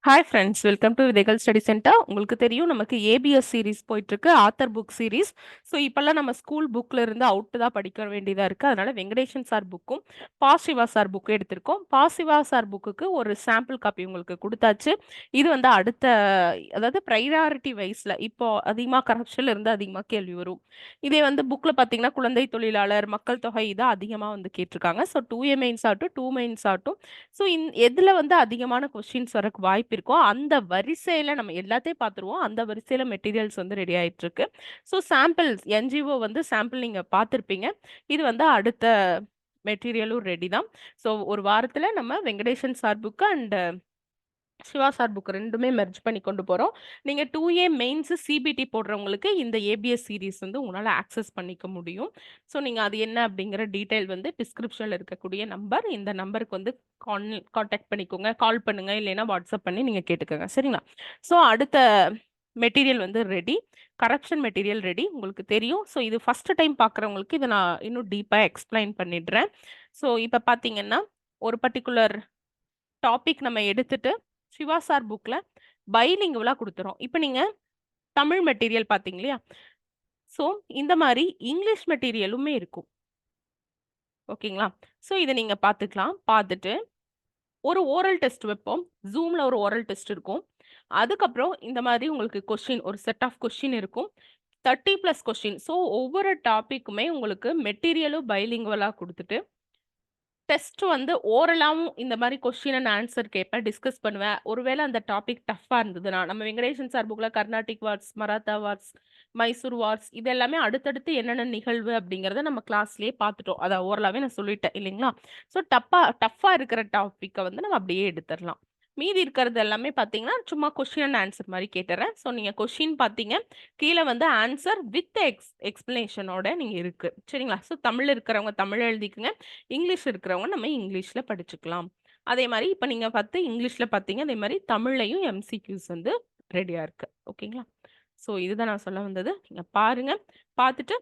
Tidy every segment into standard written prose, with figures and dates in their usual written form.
Hi friends, welcome to விதைகள் study centre. உங்களுக்கு தெரியும் நமக்கு ஏபிஎஸ் சீரிஸ் போயிட்டுருக்கு, ஆத்தர் புக் சீரிஸ். ஸோ இப்போல்லாம் நம்ம ஸ்கூல் புக்கில் இருந்து அவுட்டு தான் படிக்க வேண்டியதாக இருக்குது. அதனால வெங்கடேஷன் சார் புக்கும் பாசிவா சார் புக்கும் எடுத்திருக்கோம். பாசிவா சார் புக்குக்கு ஒரு சாம்பிள் காப்பி உங்களுக்கு கொடுத்தாச்சு. இது வந்து அடுத்த, அதாவது ப்ரையாரிட்டி வைஸில் இப்போ அதிகமாக கரப்ஷனில் இருந்து அதிகமாக கேள்வி வரும். இதே வந்து புக்கில் பார்த்தீங்கன்னா குழந்தை தொழிலாளர், மக்கள் தொகை இதான் அதிகமாக வந்து கேட்டிருக்காங்க. ஸோ 2A மெயின்ஸ் ஆகட்டும் 2 மெயின்ஸ் ஆகட்டும், ஸோ எதில் வந்து அதிகமான கொஸ்டின்ஸ் வரக்கு வாய்ப்பு இருக்கோ அந்த வரிசையில நம்ம எல்லாத்தையும் பார்த்துருவோம். அந்த வரிசையில மெட்டீரியல்ஸ் வந்து ரெடி ஆயிட்டு இருக்கு. ஸோ சாம்பிள்ஸ் என்ஜிஓ வந்து சாம்பிள் நீங்க பார்த்துருப்பீங்க. இது வந்து அடுத்த மெட்டீரியலும் ரெடி தான். ஸோ ஒரு வாரத்துல நம்ம Venkateshan sir book and Siva sir book ரெண்டுமே மெர்ஜ் பண்ணி கொண்டு போறோம். நீங்க 2A மெயின்ஸ் சிபிடி போடுறவங்களுக்கு இந்த ஏபிஎஸ் சீரிஸ் வந்து உங்களால ஆக்சஸ் பண்ணிக்க முடியும். ஸோ நீங்க அது என்ன அப்படிங்கிற டீடைல் வந்து டிஸ்கிரிப்ஷன்ல இருக்கக்கூடிய நம்பர், இந்த நம்பருக்கு வந்து கான்டாக்ட் பண்ணிக்கோங்க, கால் பண்ணுங்க, இல்லைன்னா வாட்ஸ்அப் பண்ணி நீங்க கேட்டுக்கோங்க. சரிங்களா? ஸோ அடுத்த மெட்டீரியல் வந்து ரெடி, கரெக்ஷன் மெட்டீரியல் ரெடி. உங்களுக்கு தெரியும். ஸோ இது ஃபர்ஸ்ட் டைம் பார்க்குறவங்களுக்கு இதை நான் இன்னும் டீப்பாக எக்ஸ்பிளைன் பண்ணிடுறேன். ஸோ இப்போ பார்த்தீங்கன்னா ஒரு பர்டிகுலர் டாபிக் நம்ம எடுத்துட்டு சிவா சார் புக்ல பைலிங்குவலா கொடுத்துறோம். இப்போ நீங்க தமிழ் மெட்டீரியல் பார்த்தீங்க இல்லையா? ஸோ இந்த மாதிரி இங்கிலீஷ் மெட்டீரியலுமே இருக்கும். ஓகேங்களா? ஸோ இதை நீங்க பார்த்துக்கலாம். பார்த்துட்டு ஒரு ஓரல் டெஸ்ட் வைப்போம். ஜூம்ல ஒரு ஓரல் டெஸ்ட் இருக்கும். அதுக்கப்புறம் இந்த மாதிரி உங்களுக்கு கொஸ்டின், ஒரு செட் ஆஃப் கொஸ்டின் இருக்கும். 30+ கொஸ்டின். ஸோ ஒவ்வொரு டாபிக்குமே உங்களுக்கு மெட்டீரியலும் பைலிங்குவலா கொடுத்துட்டு டெஸ்ட் வந்து ஓரலாவும் இந்த மாதிரி கொஸ்டின் அண்ட் ஆன்சர் கேட்பேன், டிஸ்கஸ் பண்ணுவேன். ஒருவேளை அந்த டாபிக் டஃப்பாக இருந்ததுன்னா, நம்ம வெங்கடேஷன் சார் புக்கில் Carnatic wards, Maratha wards, Mysore wards இது எல்லாமே அடுத்தடுத்து என்னென்ன நிகழ்வு அப்படிங்கிறத நம்ம கிளாஸ்லேயே பார்த்துட்டோம். அதை ஓரலாவே நான் சொல்லிட்டேன் இல்லைங்களா? ஸோ டஃப்பாக இருக்கிற டாப்பிக்கை வந்து நம்ம அப்படியே எடுத்துடலாம். மீதி இருக்கிறது எல்லாமே பார்த்தீங்கன்னா சும்மா கொஸ்டின் அண்ட் ஆன்சர் மாதிரி கேட்டுறேன். ஸோ நீங்கள் கொஸ்டின் பார்த்தீங்க, கீழே வந்து ஆன்சர் வித் எக்ஸ்பிளனேஷனோட நீங்கள் இருக்கு. சரிங்களா? ஸோ தமிழ் இருக்கிறவங்க தமிழ் எழுதிக்குங்க, இங்கிலீஷ் இருக்கிறவங்க நம்ம இங்கிலீஷில் படிச்சுக்கலாம். அதே மாதிரி இப்போ நீங்கள் பார்த்து இங்கிலீஷில் பார்த்தீங்க, அதே மாதிரி தமிழ்லையும் எம்சிக்யூஸ் வந்து ரெடியாக இருக்கு. ஓகேங்களா? ஸோ இதுதான் நான் சொல்ல வந்தது. நீங்கள் பாருங்க, பார்த்துட்டு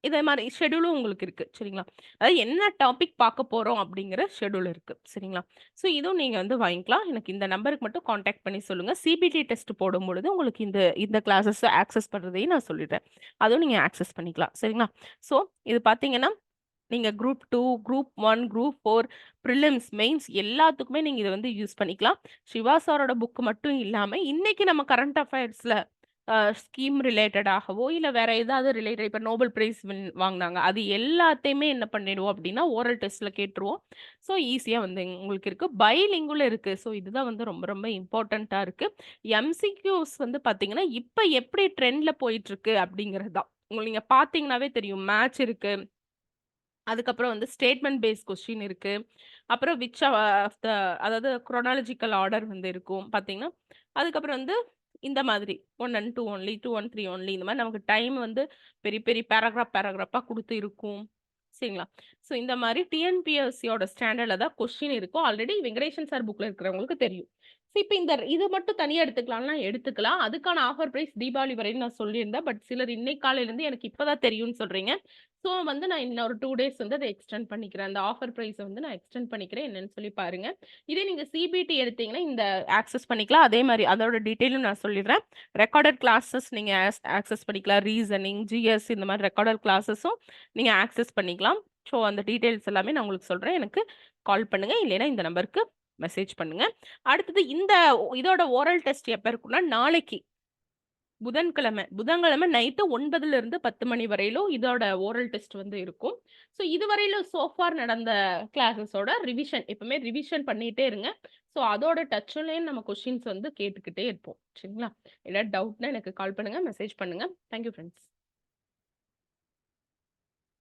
இதே மாதிரி ஷெட்யூலும் உங்களுக்கு இருக்கு. சரிங்களா? அதாவது என்ன டாபிக் பார்க்க போறோம் அப்படிங்கிற ஷெட்யூல் இருக்கு. சரிங்களா? ஸோ இதுவும் நீங்க வந்து வாங்கிக்கலாம். எனக்கு இந்த நம்பருக்கு மட்டும் கான்டாக்ட் பண்ணி சொல்லுங்க. சிபிடி டெஸ்ட் போடும்பொழுது உங்களுக்கு இந்த இந்த கிளாஸஸ் ஆக்சஸ் பண்றதையும் நான் சொல்லிடுறேன். அதுவும் நீங்க ஆக்சஸ் பண்ணிக்கலாம். சரிங்களா? ஸோ இது பார்த்தீங்கன்னா நீங்க group 2, group 1, group 4, prelims, mains எல்லாத்துக்குமே நீங்க இதை வந்து யூஸ் பண்ணிக்கலாம். சிவா சாரோட புக் மட்டும் இல்லாம இன்னைக்கு நம்ம கரண்ட் அஃபேர்ஸ்ல ஸ்கீம் ரிலேட்டடாகவோ இல்லை வேற ஏதாவது ரிலேட்டட், இப்போ நோபல் பிரைஸ் வாங்கினாங்க, அது எல்லாத்தையுமே என்ன பண்ணிடுவோம் அப்படின்னா ஓரல் டெஸ்ட்ல கேட்டுருவோம். ஸோ ஈஸியாக வந்து உங்களுக்கு இருக்கு, பைலிங்குல இருக்கு. ஸோ இதுதான் வந்து ரொம்ப ரொம்ப இம்பார்ட்டண்ட்டாக இருக்கு. எம்சிக்யூஸ் வந்து பார்த்தீங்கன்னா இப்போ எப்படி ட்ரெண்ட்ல போயிட்டு இருக்கு அப்படிங்கிறது தான். உங்களுக்கு நீங்க பார்த்தீங்கன்னாவே தெரியும், மேட்ச் இருக்கு, அதுக்கப்புறம் வந்து ஸ்டேட்மெண்ட் பேஸ் கொஸ்டின் இருக்கு, அப்புறம் விச் ஆஃப் த, அதாவது குரோனாலஜிக்கல் ஆர்டர் வந்து இருக்கும் பார்த்தீங்கன்னா, அதுக்கப்புறம் வந்து இந்த மாதிரி 1 and 2 ஒன்லி, 2 and 3 ஒன்லி, இந்த மாதிரி நமக்கு டைம் வந்து பெரிய பெரிய பேராகிராஃபாக கொடுத்து இருக்கும். சரிங்களா? ஸோ இந்த மாதிரி டிஎன்பிஎஸ்சியோட ஸ்டாண்டர்டில் தான் கொஸ்டின் இருக்கும். ஆல்ரெடி வெங்கடேஷன் சார் புக்கில் இருக்கிறவங்களுக்கு தெரியும். ஸோ இப்போ இந்த இது மட்டும் தனியாக எடுத்துக்கலாம்னா எடுத்துக்கலாம். அதுக்கான ஆஃபர் ப்ரைஸ் தீபாவளி வரையும் நான் சொல்லியிருந்தேன். பட் சிலர் இன்னைக்கு காலையிலேருந்து எனக்கு இப்போதான் தெரியும்னு சொல்கிறீங்க. ஸோ வந்து நான் இன்னொரு 2 டேஸ் வந்து அதை எக்ஸ்டெண்ட் பண்ணிக்கிறேன். அந்த ஆஃபர் ப்ரைஸை வந்து நான் எக்ஸ்டெண்ட் பண்ணிக்கிறேன். என்னன்னு சொல்லி பாருங்க. இதே நீங்கள் சிபிடி எடுத்தீங்கன்னா இந்த ஆக்சஸ் பண்ணிக்கலாம். அதே மாதிரி அதோட டீட்டெயிலும் நான் சொல்லிடுறேன். ரெக்கார்டட் கிளாஸஸ் நீங்கள் ஆக்சஸ் பண்ணிக்கலாம். ரீசனிங், ஜிஎஸ் இந்த மாதிரி ரெக்கார்டட் கிளாஸஸும் நீங்கள் ஆக்சஸ் பண்ணிக்கலாம். ஸோ அந்த டீட்டெயில்ஸ் எல்லாமே நான் உங்களுக்கு சொல்கிறேன். எனக்கு கால் பண்ணுங்க, இல்லைன்னா இந்த நம்பருக்கு மெசேஜ் பண்ணுங்க. அடுத்தது இதோட ஓரல் டெஸ்ட் எப்போ இருக்குன்னா நாளைக்கு புதன்கிழமை நைட்டு 9ல இருந்து 10 மணி வரையிலும் இதோட ஓரல் டெஸ்ட் வந்து இருக்கும். ஸோ இதுவரையிலும் சோஃபார் நடந்த கிளாஸஸோட ரிவிஷன், எப்பவுமே ரிவிஷன் பண்ணிட்டே இருங்க. ஸோ அதோட டச்லேயும் நம்ம கொஸ்டின்ஸ் வந்து கேட்டுக்கிட்டே இருப்போம். சரிங்களா? ஏதாவது டவுட்னா எனக்கு கால் பண்ணுங்க, மெசேஜ் பண்ணுங்க. Thank you friends.